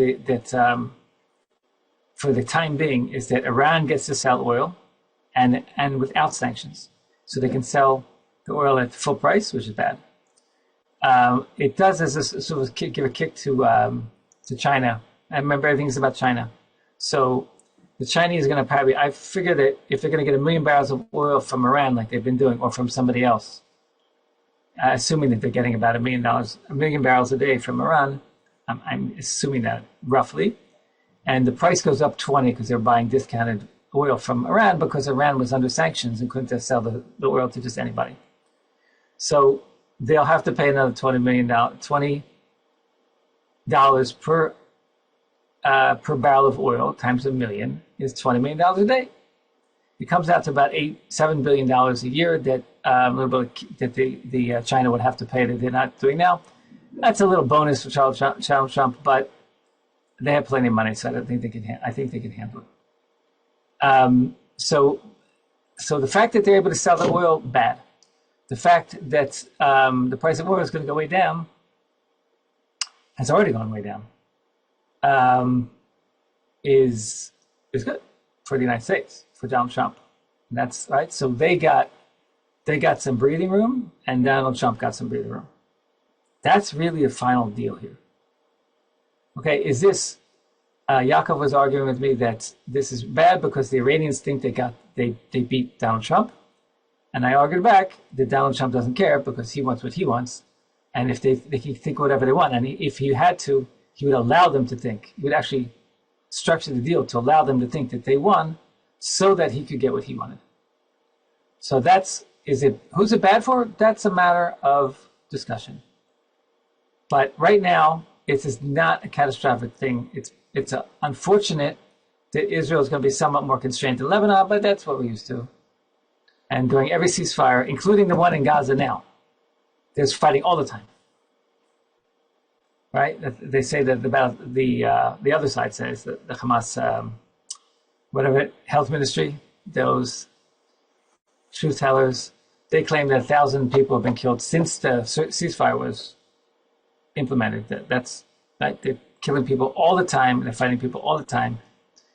[SPEAKER 1] for the time being, is that Iran gets to sell oil, and without sanctions, so they can sell the oil at full price, which is bad. It does as a sort of give a kick to China. I remember everything's about China, so the Chinese are going to probably. I figure that if they're going to get 1 million barrels of oil from Iran, like they've been doing, or from somebody else, assuming that they're getting about $1 million barrels a day from Iran, I'm assuming that roughly, and the price goes up 20 because they're buying discounted oil from Iran because Iran was under sanctions and couldn't just sell the oil to just anybody. So they'll have to pay another $20 per barrel of oil times 1 million is $20 million a day. It comes out to about $7 billion a year that China would have to pay that they're not doing now. That's a little bonus for Donald Trump, but they have plenty of money, so I don't think they can. I think they can handle it. So the fact that they're able to sell the oil, bad. The fact that the price of oil is going to go way down, has already gone way down, is good for the United States, for Donald Trump. And that's right. So they got some breathing room, and Donald Trump got some breathing room. That's really a final deal here. Okay, is this? Yaakov was arguing with me that this is bad because the Iranians think they beat Donald Trump, and I argued back that Donald Trump doesn't care because he wants what he wants, and if they can think whatever they want, and if he had to, he would allow them to think. He would actually structure the deal to allow them to think that they won so that he could get what he wanted. So who's it bad for? That's a matter of discussion. But right now, it's not a catastrophic thing. It's unfortunate that Israel is going to be somewhat more constrained than Lebanon, but that's what we're used to. And during every ceasefire, including the one in Gaza now, there's fighting all the time. Right? They say that the other side says that the Hamas, health ministry, those truth tellers, they claim that 1,000 people have been killed since the ceasefire was implemented. That's right. They're killing people all the time, and they're fighting people all the time.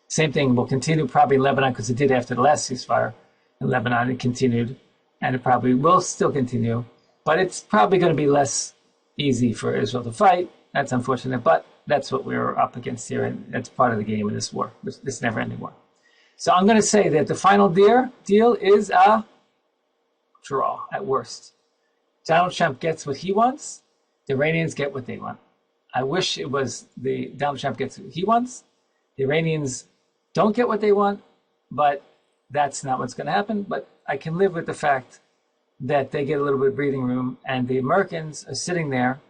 [SPEAKER 1] Same thing will continue probably in Lebanon, because it did after the last ceasefire in Lebanon. It continued, and it probably will still continue. But it's probably going to be less easy for Israel to fight. That's unfortunate, but that's what we're up against here, and that's part of the game in this war, this never-ending war. So I'm going to say that the final deal is a draw at worst. Donald Trump gets what he wants. The Iranians get what they want. I wish it was Donald Trump gets what he wants. The Iranians don't get what they want, but that's not what's going to happen. But I can live with the fact that they get a little bit of breathing room, and the Americans are sitting there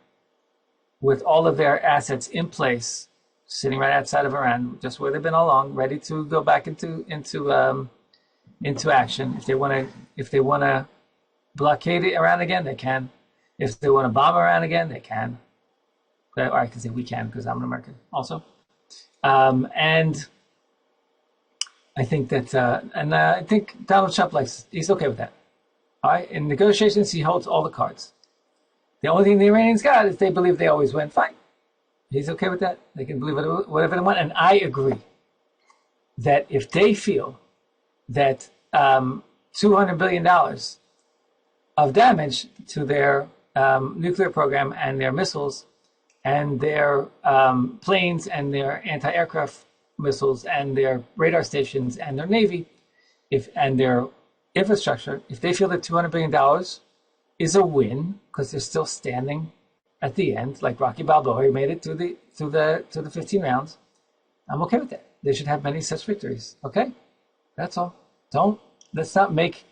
[SPEAKER 1] with all of their assets in place, sitting right outside of Iran, just where they've been all along, ready to go back into action. If they want to blockade Iran again, they can. If they want to bomb Iran again, they can. Or I can say we can, because I'm an American also. And I think that, I think Donald Trump he's okay with that. All right, in negotiations, he holds all the cards. The only thing the Iranians got is they believe they always win. Fine. He's okay with that. They can believe whatever they want. And I agree that if they feel that $200 billion of damage to their nuclear program and their missiles and their planes and their anti-aircraft missiles and their radar stations and their Navy and their infrastructure, if they feel that $200 billion is a win because they're still standing at the end, like Rocky Balboa, he made it to the 15 rounds. I'm okay with that. They should have many such victories. Okay, that's all. Let's not make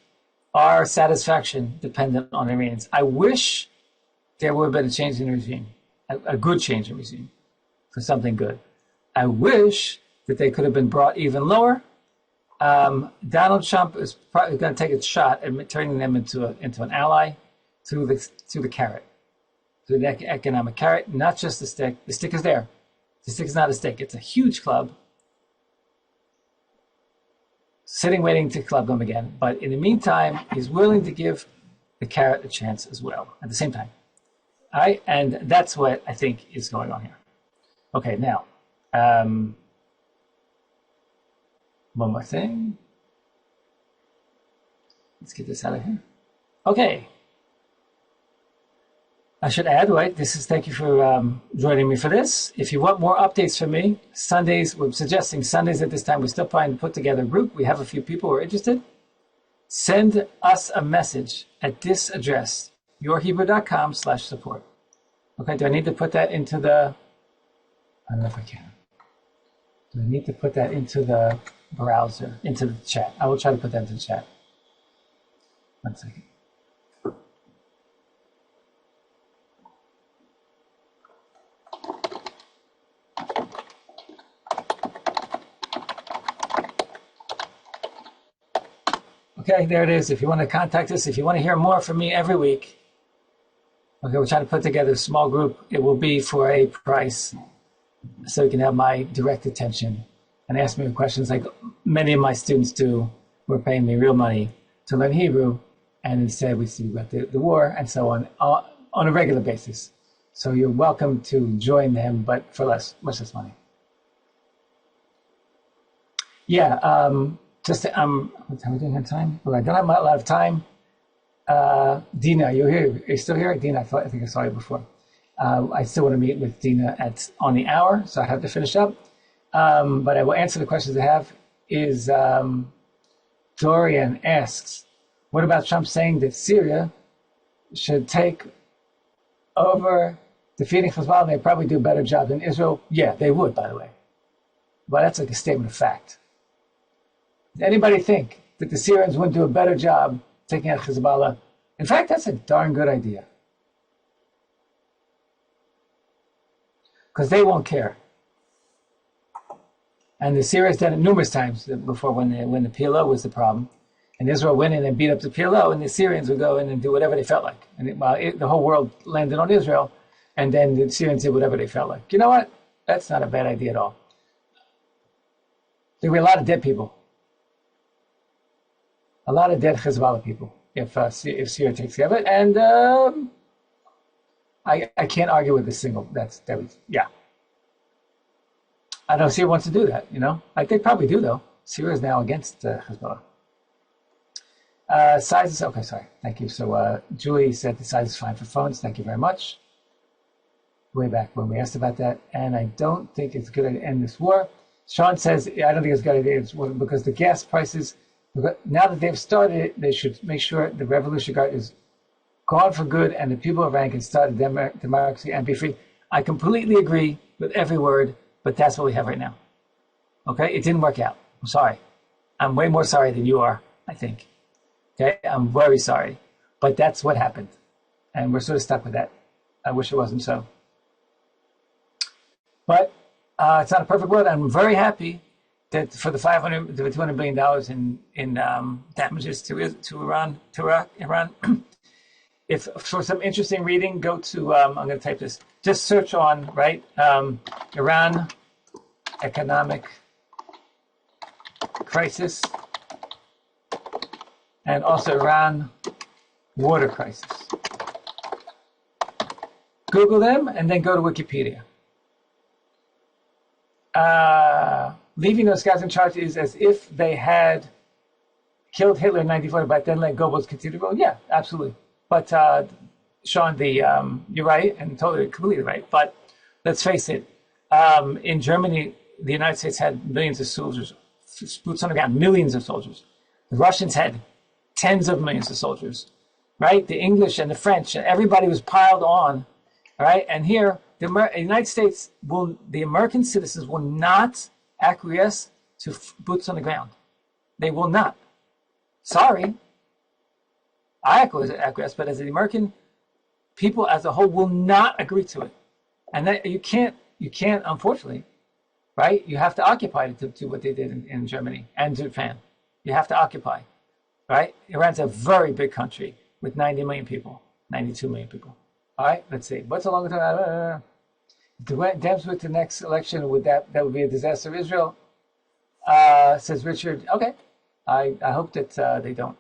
[SPEAKER 1] our satisfaction dependent on Iranians. I wish there would have been a change in regime, a good change in regime for something good. I wish that they could have been brought even lower. Donald Trump is probably going to take a shot at turning them into an ally through the carrot, through the economic carrot, not just the stick. The stick is there. The stick is not a stick. It's a huge club sitting waiting to club them again. But in the meantime, he's willing to give the carrot a chance as well at the same time. All right, and that's what I think is going on here. Okay, now, one more thing. Let's get this out of here. Okay. I should add, right, thank you for joining me for this. If you want more updates from me, Sundays, we're suggesting Sundays at this time. We're still trying to put together a group. We have a few people who are interested. Send us a message at this address, yourhebrew.com/support. Okay, do I need to put that into I don't know if I can. Do I need to put that into the browser, into the chat? I will try to put that into the chat. 1 second. Okay, there it is. If you want to contact us, if you want to hear more from me every week, okay, we're trying to put together a small group. It will be for a price, so you can have my direct attention and ask me questions like many of my students do, who are paying me real money to learn Hebrew, and instead we see about the war and so on a regular basis. So you're welcome to join them, but for much less money. Yeah, what time are we doing on time? Well, I don't have a lot of time. Dina, are you here? Are you still here? Dina, I think I saw you before. I still want to meet with Dina on the hour, so I have to finish up. But I will answer the questions I have. Dorian asks, what about Trump saying that Syria should take over defeating Hezbollah, they'd probably do a better job than Israel. Yeah, they would, by the way. But that's like a statement of fact. Does anybody think that the Syrians wouldn't do a better job taking out Hezbollah? In fact, that's a darn good idea. Because they won't care. And the Syrians done it numerous times before when the PLO was the problem. And Israel went in and beat up the PLO, and the Syrians would go in and do whatever they felt like. And the whole world landed on Israel, and then the Syrians did whatever they felt like. You know what? That's not a bad idea at all. There will be a lot of dead people. A lot of dead Hezbollah people if Syria takes care of it. And I can't argue with this single. Yeah. I know Syria wants to do that, you know. They probably do, though. Syria is now against Hezbollah. Sizes, okay, sorry. Thank you. So Julie said the size is fine for phones. Thank you very much. Way back when we asked about that. And I don't think it's good to end this war. Sean says, I don't think it's a good idea because the gas prices, now that they've started it, they should make sure the Revolutionary Guard is gone for good and the people of Iran can start a democracy and be free. I completely agree with every word, but that's what we have right now. Okay? It didn't work out. I'm sorry. I'm way more sorry than you are, I think. Okay? I'm very sorry. But that's what happened. And we're sort of stuck with that. I wish it wasn't so. But it's not a perfect world. I'm very happy that for the $200 billion in damages to Iran, to Iran. If for some interesting reading, go to I'm going to type this. Just search on Iran economic crisis and also Iran water crisis. Google them and then go to Wikipedia. Leaving those guys in charge is as if they had killed Hitler in 1940, but then let Goebbels continue to rule. Yeah, absolutely. But Sean, you're right, and totally, completely right. But let's face it, in Germany, the United States had millions of soldiers, boots on the ground, millions of soldiers. The Russians had tens of millions of soldiers, right? The English and the French, and everybody was piled on, right? And here, the United States the American citizens will not acquiesce to boots on the ground. They will not. Sorry. I acquiesce, but as the American people as a whole will not agree to it. And that you can't, unfortunately, right? You have to occupy to do what they did in Germany and Japan. You have to occupy, right? Iran's a very big country with 90 million people, 92 million people. All right, let's see. What's the longer term? Dems with the next election, that would be a disaster of Israel, says Richard. Okay, I hope that they don't.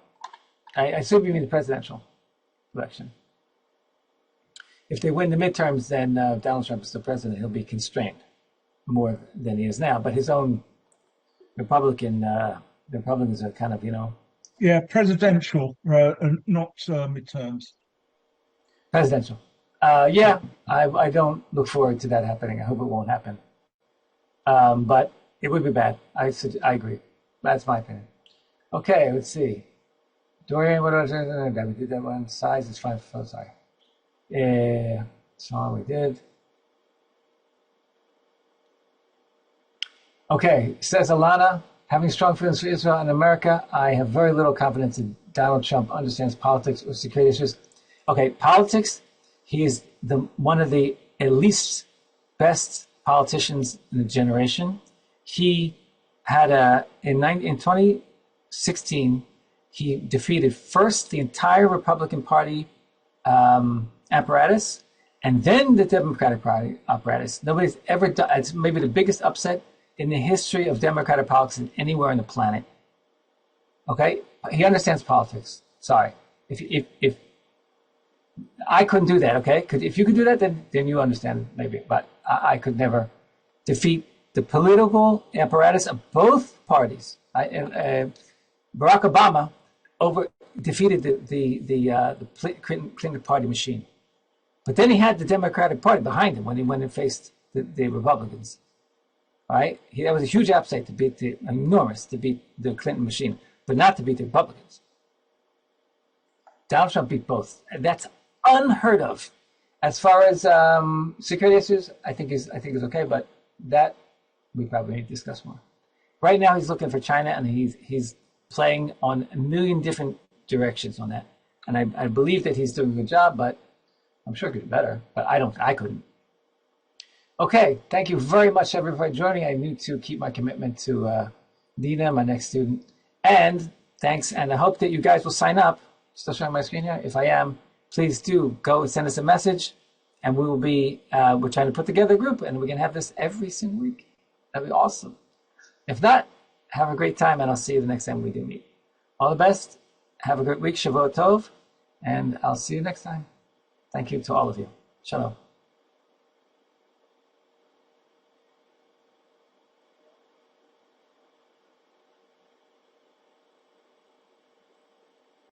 [SPEAKER 1] I assume you mean the presidential election. If they win the midterms, then Donald Trump is still president. He'll be constrained more than he is now. But his own the Republicans are kind of,
[SPEAKER 3] Yeah, presidential, not midterms.
[SPEAKER 1] Presidential. Yeah, I don't look forward to that happening. I hope it won't happen. But it would be bad. I agree. That's my opinion. Okay, let's see. Dorian, what was it? We did that one. Size is fine. Oh, sorry. Yeah, song we did. Okay, says Alana, having strong feelings for Israel and America, I have very little confidence that Donald Trump understands politics or security issues. Okay, politics, he is one of the at least best politicians in the generation. He had in 2016, he defeated first the entire Republican Party apparatus and then the Democratic Party apparatus. Nobody's ever done. It's maybe the biggest upset in the history of Democratic politics anywhere on the planet. Okay, he understands politics. Sorry, if I couldn't do that. Okay, because if you could do that, then you understand maybe. But I could never defeat the political apparatus of both parties. Barack Obama defeated the Clinton party machine, but then he had the Democratic Party behind him when he went and faced the Republicans. All right, that was a huge upset to beat the Clinton machine, but not to beat the Republicans. Donald Trump beat both. And that's unheard of. As far as security issues, I think is okay, but that we probably need to discuss more. Right now, he's looking for China, and he's playing on a million different directions on that. And I believe that he's doing a good job, but I'm sure he could do better. But I couldn't. Okay, thank you very much, everybody, for joining. I need to keep my commitment to Dina, my next student. And thanks, and I hope that you guys will sign up. Still showing my screen here? If I am, please do go and send us a message, and we will be, we're trying to put together a group, and we can have this every single week. That'd be awesome. If not, have a great time, and I'll see you the next time we do meet. All the best. Have a great week. Shavuot Tov, and I'll see you next time. Thank you to all of you. Shalom.